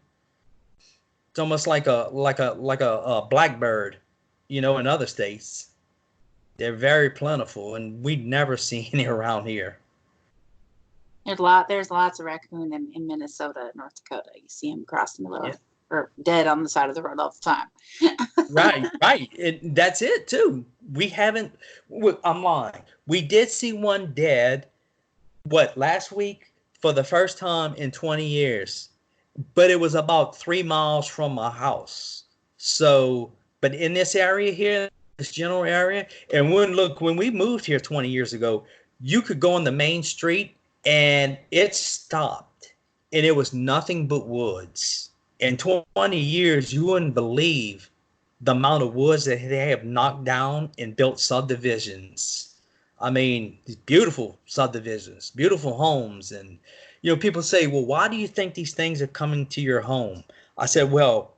D: it's almost like a blackbird, you know, in other states. They're very plentiful, and we never see any around here.
B: There's lots of raccoon in Minnesota, North Dakota. You see them crossing the road. Yeah. Or dead on the side of the road all the time.
D: Right. That's it too. I'm lying. We did see one dead, last week for the first time in 20 years. But it was about 3 miles from my house. So, but in this area here, this general area, and when we moved here 20 years ago, you could go on the main street and it stopped. And it was nothing but woods. In 20 years, you wouldn't believe the amount of woods that they have knocked down and built subdivisions. I mean, these beautiful subdivisions, beautiful homes. And, people say, well, why do you think these things are coming to your home? I said, well,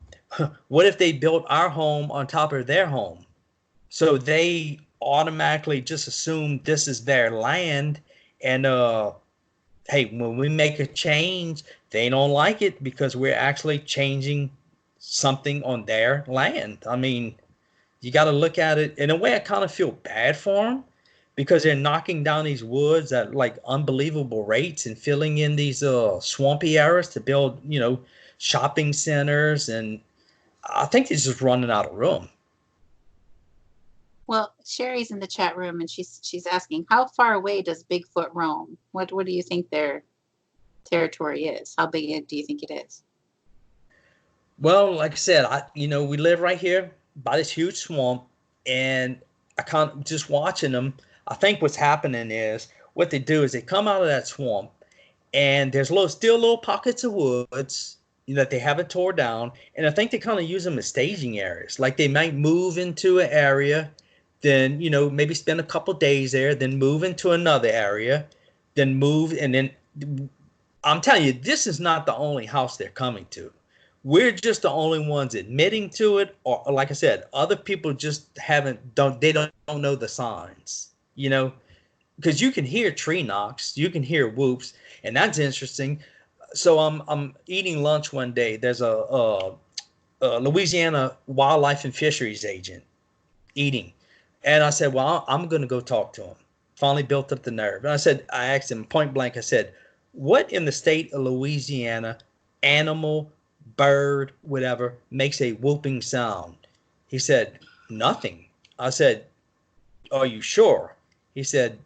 D: what if they built our home on top of their home? So they automatically just assume this is their land. And, hey, when we make a change, they don't like it because we're actually changing something on their land. I mean, you got to look at it in a way. I kind of feel bad for them because they're knocking down these woods at like unbelievable rates and filling in these swampy areas to build, shopping centers. And I think they're just running out of room.
B: Well, Sherry's in the chat room and she's asking, how far away does Bigfoot roam? What do you think their territory is? How big do you think it is?
D: Well, like I said, we live right here by this huge swamp, and I can't just watching them. I think what's happening is what they do is they come out of that swamp, and there's still little pockets of woods that they haven't tore down, and I think they kind of use them as staging areas. Like they might move into an area, then maybe spend a couple days there, then move into another area, then move, and then I'm telling you, this is not the only house they're coming to. We're just the only ones admitting to it, or like I said, other people just don't know the signs, because you can hear tree knocks, you can hear whoops, and that's interesting. So I'm eating lunch one day. There's a Louisiana wildlife and fisheries agent eating, and I said, well, I'm going to go talk to him. Finally built up the nerve, and I asked him point blank. I said, what in the state of Louisiana animal, bird, whatever, makes a whooping sound? He said, nothing. I said, are you sure? He said,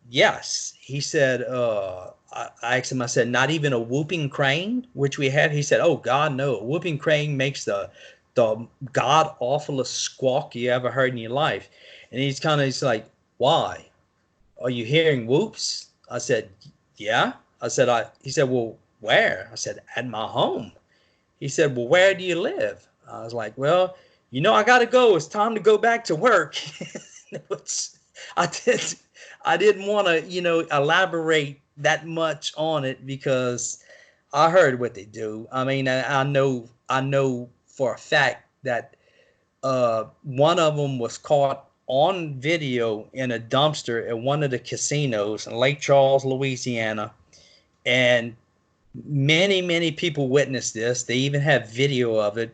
D: yes. He said, I asked him, I said, not even a whooping crane, which we have? He said, oh, God, no. A whooping crane makes the god-awfulest squawk you ever heard in your life. And he's like, why? Are you hearing whoops? I said, yeah. He said, well, where? I said, at my home. He said, well, where do you live? I was like, well, I got to go. It's time to go back to work. I didn't want to, elaborate that much on it because I heard what they do. I mean, I know for a fact that one of them was caught on video in a dumpster at one of the casinos in Lake Charles, Louisiana. And many people witnessed this. They even have video of it,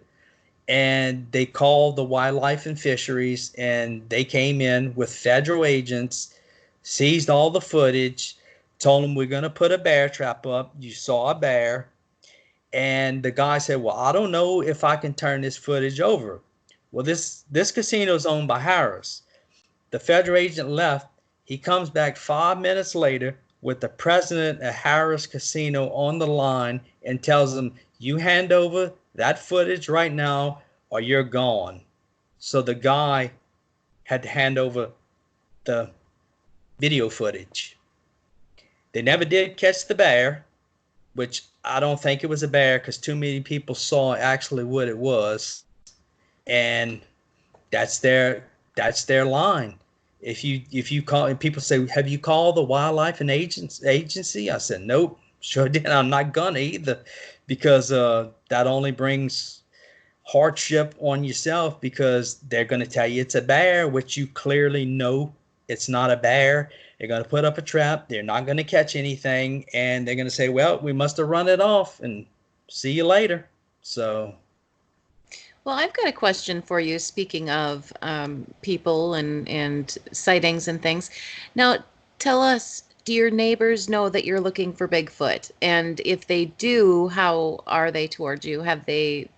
D: and they called the wildlife and fisheries, and they came in with federal agents, seized all the footage, told them, we're going to put a bear trap up. You saw a bear. And the guy said, well, I don't know if I can turn this footage over. Well, this casino is owned by Harris. The federal agent left. He comes back 5 minutes later with the president of Harris Casino on the line and tells him, you hand over that footage right now or you're gone. So the guy had to hand over the video footage. They never did catch the bear, which I don't think it was a bear because too many people saw actually what it was. And that's their line. If you call, and people say, have you called the wildlife and agency? I said, nope, sure didn't. I'm not gonna either, because that only brings hardship on yourself, because they're gonna tell you it's a bear, which you clearly know it's not a bear. They're gonna put up a trap. They're not gonna catch anything, and they're gonna say, well, we must have run it off, and see you later. So.
C: Well, I've got a question for you, speaking of people and sightings and things. Now, tell us, do your neighbors know that you're looking for Bigfoot? And if they do, how are they towards you? Have they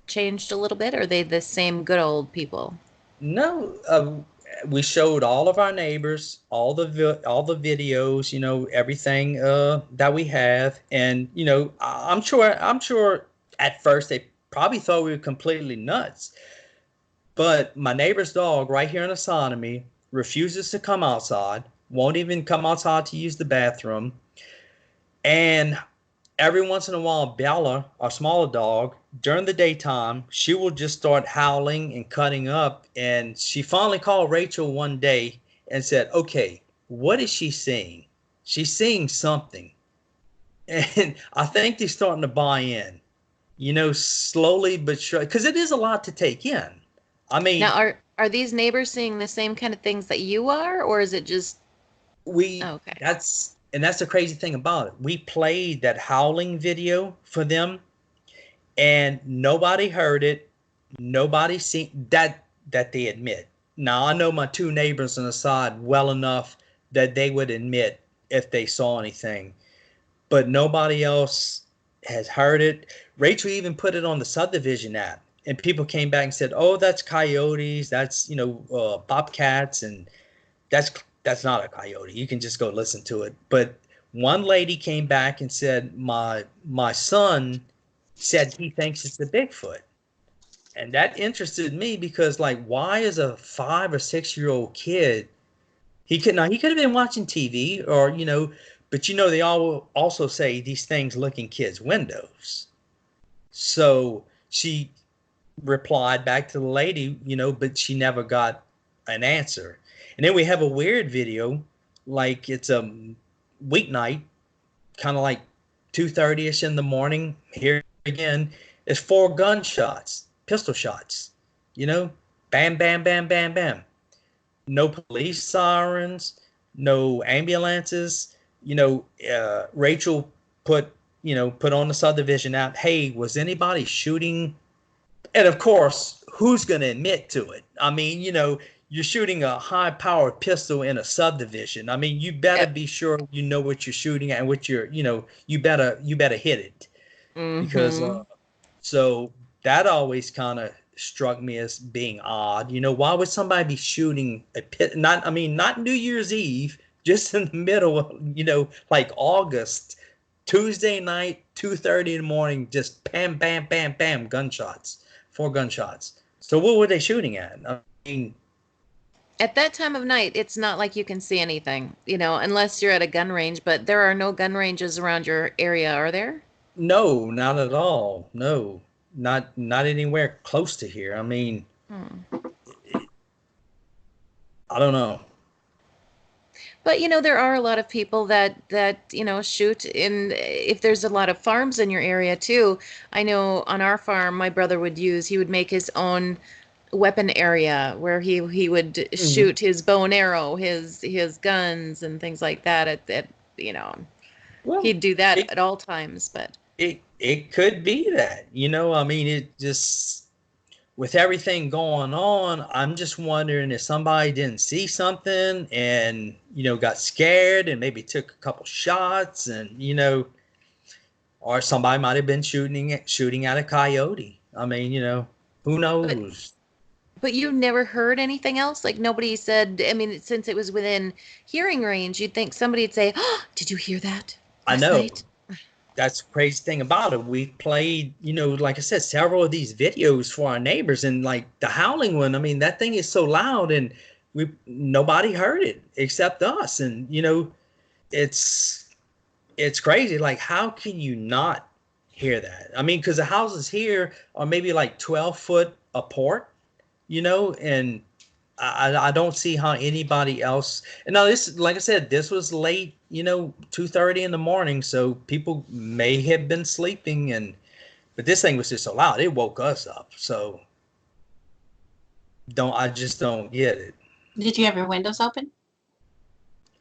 C: changed a little bit, or are they the same good old people?
D: No, we showed all of our neighbors all the videos, everything that we have. And, I'm sure at first they probably thought we were completely nuts. But my neighbor's dog right here in Astronomy refuses to come outside, won't even come outside to use the bathroom. And every once in a while, Bella, our smaller dog, during the daytime, she will just start howling and cutting up. And she finally called Rachel one day and said, okay, what is she seeing? She's seeing something. And I think they're starting to buy in, slowly but surely, because it is a lot to take in. I mean,
C: Now, are these neighbors seeing the same kind of things that you are, or is it just okay?
D: That's the crazy thing about it. We played that howling video for them, and nobody heard it. Nobody seen that they admit. Now I know my two neighbors on the side well enough that they would admit if they saw anything, but nobody else has heard it. Rachel even put it on the subdivision app, and people came back and said, "Oh, that's coyotes. That's bobcats, and that's not a coyote. You can just go listen to it." But one lady came back and said, "My son said he thinks it's the Bigfoot." And that interested me because, like, why is a 5 or 6 year old kid? He could have been watching TV, or but they all also say these things look in kids' windows. So she replied back to the lady, but she never got an answer. And then we have a weird video, like it's a weeknight, kind of like 2:30ish in the morning. Here again, it's 4 gunshots. Pistol shots, bam, bam, bam, bam, bam. No police sirens, no ambulances. Rachel put on the subdivision app, "Hey, was anybody shooting?" And of course, who's going to admit to it? I mean, you're shooting a high-powered pistol in a subdivision. I mean, you better be sure you know what you're shooting at, and what you better hit it, because so that always kind of struck me as being odd. Why would somebody be shooting a pit? Not New Year's Eve, just in the middle of, like August, Tuesday night, 2:30 in the morning, just bam, bam, bam, bam, gunshots, 4 gunshots. So what were they shooting at? I mean,
C: at that time of night, it's not like you can see anything, unless you're at a gun range. But there are no gun ranges around your area, are there?
D: No, not at all. No. Not anywhere close to here. I mean, I don't know.
C: But there are a lot of people that shoot in. If there's a lot of farms in your area too, I know on our farm, my brother he would make his own weapon area where he would shoot his bow and arrow, his guns and things like that. Well, he'd do that at all times, but.
D: It could be that, I mean, it just, with everything going on, I'm just wondering if somebody didn't see something and, got scared and maybe took a couple shots, and, or somebody might have been shooting at a coyote. I mean, who knows?
C: But you never heard anything else? Like, nobody said, I mean, since it was within hearing range, you'd think somebody'd say, "Oh, did you hear that last night?"
D: That's the crazy thing about it. We played, like I said, several of these videos for our neighbors, and like the howling one, I mean, that thing is so loud, and nobody heard it except us. And it's crazy. Like, how can you not hear that? I mean, because the houses here are maybe like 12 foot apart, and I don't see how anybody else. And now this, like I said, this was late, 2:30 in the morning, so people may have been sleeping, but this thing was just so loud, it woke us up. So I just don't get it.
B: Did you have your windows open?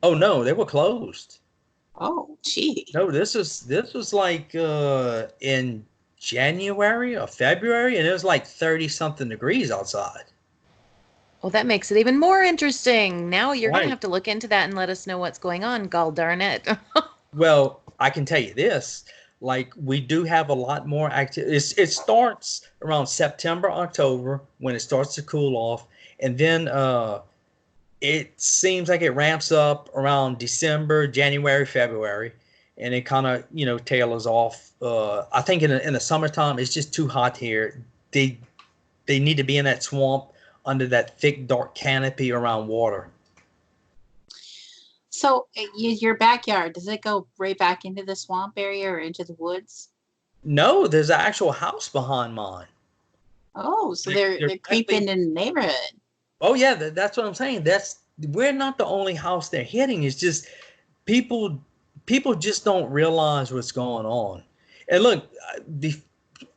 D: Oh no, they were closed.
B: Oh, gee.
D: No, this was like in January or February, and it was like 30 something degrees outside.
C: Well, that makes it even more interesting. Now you're going to have to look into that and let us know what's going on, gall darn it.
D: Well, I can tell you this. Like, we do have a lot more activity. It starts around September, October, when it starts to cool off. And then it seems like it ramps up around December, January, February. And it kind of, tailors off. I think in the summertime, it's just too hot here. They need to be in that swamp, under that thick, dark canopy around water.
B: So your backyard, does it go right back into the swamp area or into the woods?
D: No, there's an actual house behind mine.
B: Oh, so they're creeping in the neighborhood.
D: Oh yeah, that's what I'm saying. That's we're not the only house they're hitting. It's just people just don't realize what's going on. And look,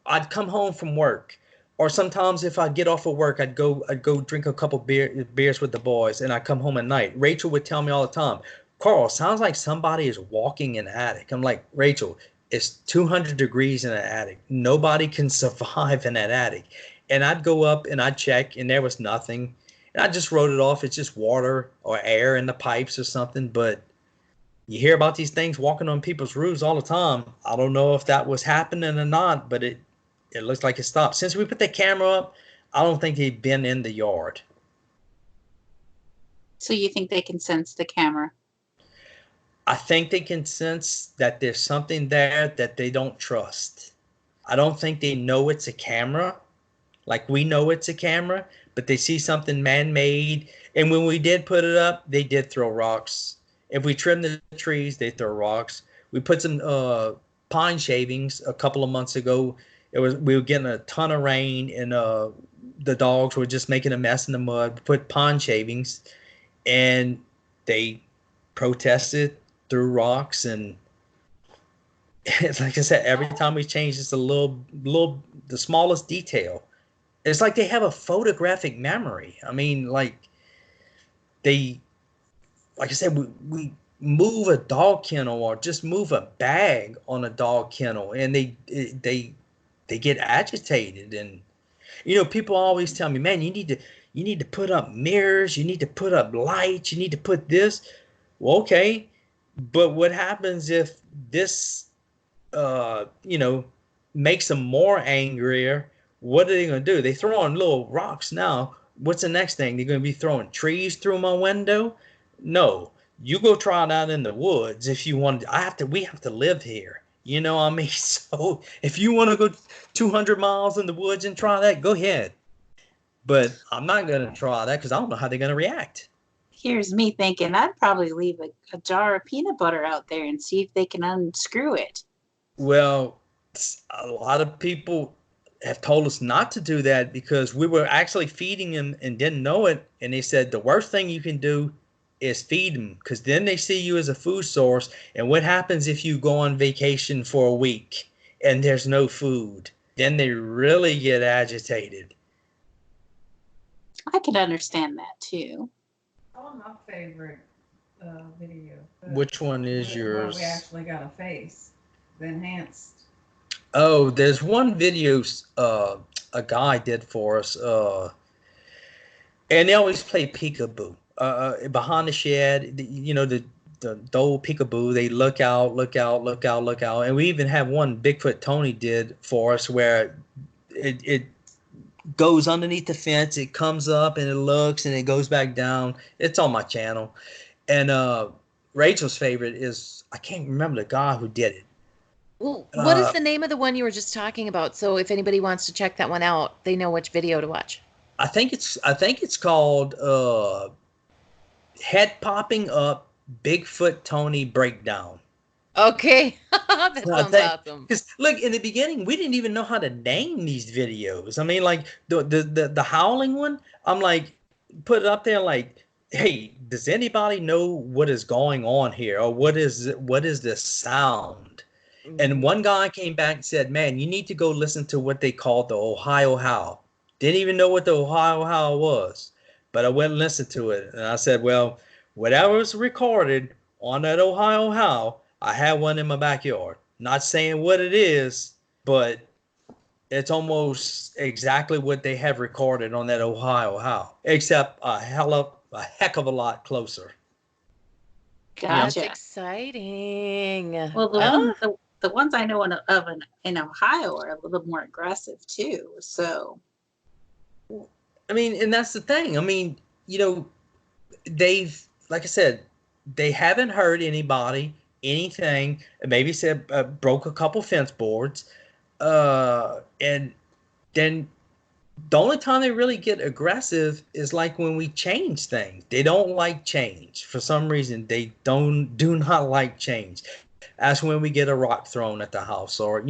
D: I'd come home from work, or sometimes if I get off of work, I'd go drink a couple beers with the boys, and I come home at night. Rachel would tell me all the time, Carl, sounds like somebody is walking in the attic. I'm like, Rachel, it's 200 degrees in the attic. Nobody can survive in that attic. And I'd go up and I'd check, and there was nothing. And I just wrote it off. It's just water or air in the pipes or something. But you hear about these things walking on people's roofs all the time. I don't know if that was happening or not, but it looks like it stopped. Since we put the camera up, I don't think they've been in the yard.
B: So you think they can sense the camera?
D: I think they can sense that there's something there that they don't trust. I don't think they know it's a camera, like we know it's a camera, but they see something man-made. And when we did put it up, they did throw rocks. If we trimmed the trees, they throw rocks. We put some pine shavings a couple of months ago. We were getting a ton of rain, and the dogs were just making a mess in the mud. We put pine shavings, and they protested, threw rocks, and like I said, every time we change just a little, the smallest detail, it's like they have a photographic memory. I mean, like I said, we move a dog kennel or just move a bag on a dog kennel, and they get agitated. And people always tell me, man, you need to put up mirrors, you need to put up lights, you need to put this. Well, okay, but what happens if this makes them more angrier? What are they going to do? They throw on little rocks now. What's the next thing? They're going to be throwing trees through my window? No, you go try it out in the woods if you want. We have to live here. You know what I mean? So if you want to go 200 miles in the woods and try that, go ahead. But I'm not going to try that because I don't know how they're going to react.
B: Here's me thinking I'd probably leave a jar of peanut butter out there and see if they can unscrew it.
D: Well, a lot of people have told us not to do that because we were actually feeding them and didn't know it. And they said the worst thing you can do is feed them, because then they see you as a food source. And what happens if you go on vacation for a week and there's no food? Then they really get agitated.
B: I can understand that too.
F: Oh, my favorite video.
D: Which one is yours?
F: We actually got a face, the enhanced.
D: Oh, there's one video a guy did for us, and they always play peekaboo behind the shed. The old peekaboo. They look out, and we even have one Bigfoot Tony did for us where it goes underneath the fence, it comes up and it looks and it goes back down. It's on my channel. And Rachel's favorite is, I can't remember the guy who did it.
C: Well, what is the name of the one you were just talking about? So if anybody wants to check that one out, they know which video to watch.
D: I think it's called Head Popping Up Bigfoot Tony Breakdown.
C: Okay. That sounds awesome.
D: Because look, in the beginning, we didn't even know how to name these videos. I mean, like the howling one, I'm like, put it up there like, hey, does anybody know what is going on here? Or what is this sound? And one guy came back and said, man, you need to go listen to what they called the Ohio Howl. Didn't even know what the Ohio Howl was. But I went and listened to it. And I said, well, whatever was recorded on that Ohio Howl, I had one in my backyard. Not saying what it is, but it's almost exactly what they have recorded on that Ohio Howl, except a heck of a lot closer.
B: Gotcha.
C: That's exciting.
B: Well, the ones I know of in Ohio are a little more aggressive too. So,
D: I mean, and that's the thing. I mean, they've, like I said, they haven't hurt anybody, anything. Maybe said broke a couple fence boards, and then the only time they really get aggressive is like when we change things. They don't like change for some reason. They do not like change. That's when we get a rock thrown at the house, or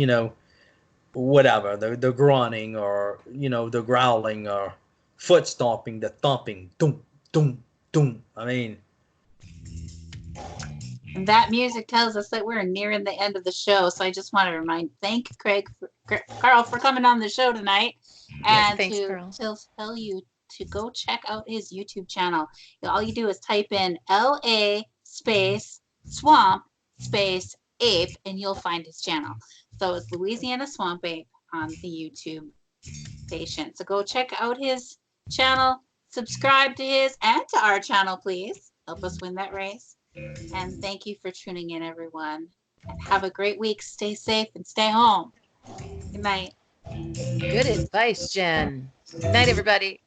D: whatever, the grunting, or the growling, or foot stomping, the thumping, doom, doom, doom. I mean,
B: And that music tells us that we're nearing the end of the show. So I just want to thank Carl for coming on the show tonight, and
C: Thanks, Carl.
B: to tell you to go check out his YouTube channel. All you do is type in LA space swamp space ape, and you'll find his channel. So it's Louisiana Swamp Ape on the YouTube station. So go check out his channel, subscribe to his and to our channel, please. Help us win that race. And thank you for tuning in, everyone. And have a great week. Stay safe and stay home. Good night.
C: Good advice, Jen. Good night, everybody.